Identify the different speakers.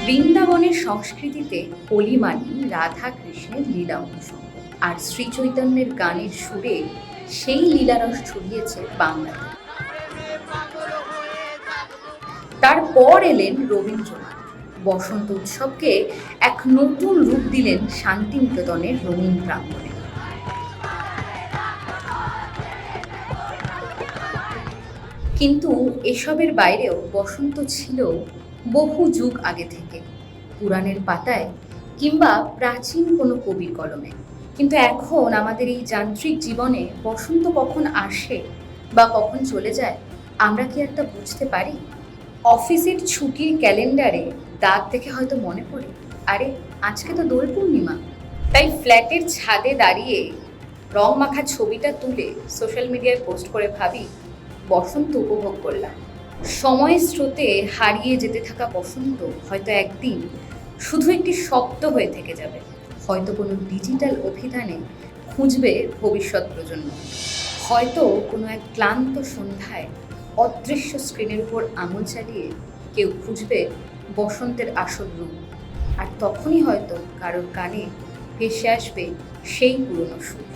Speaker 1: বৃন্দাবনের সংস্কৃতিতে হোলি মানে রাধা কৃষ্ণের লীলা অনুসঙ্গ, আর শ্রী চৈতন্যের গানের সুরে সেই লীলারস ছড়িয়েছে বাংলাতে। তারপর এলেন রবীন্দ্রনাথ, বসন্ত উৎসবকে এক নতুন রূপ দিলেন শান্তিনিকেতনের রঙিন প্রাঙ্গণে। কিন্তু এসবের বাইরেও বসন্ত ছিল বহু যুগ আগে থেকে, পুরাণের পাতায় কিংবা প্রাচীন কোনো কবির কলমে। কিন্তু এখন আমাদের এই যান্ত্রিক জীবনে বসন্ত কখন আসে বা কখন চলে যায় আমরা কি একটা বুঝতে পারি? অফিসের ছুটির ক্যালেন্ডারে দাগ দেখে হয়তো মনে পড়ে, আরে আজকে তো দোল পূর্ণিমা। তাই ফ্ল্যাটের ছাদে দাঁড়িয়ে রং মাখা ছবিটা তুলে সোশ্যাল মিডিয়ায় পোস্ট করে ভাবি, বসন্ত উপভোগ করলাম। সময়ের স্রোতে হারিয়ে যেতে থাকা বসন্ত হয়তো একদিন শুধু একটি শব্দ হয়ে থেকে যাবে, হয়তো কোনো ডিজিটাল অভিধানে খুঁজবে ভবিষ্যৎ প্রজন্ম, হয়তো কোনো এক ক্লান্ত সন্ধ্যায় অদৃশ্য স্ক্রিনের উপর আঙুল চালিয়ে কেউ খুঁজবে বসন্তের আসল রূপ। আর তখনই হয়তো কারোর কানে ভেসে আসবে সেই পুরনো সুর।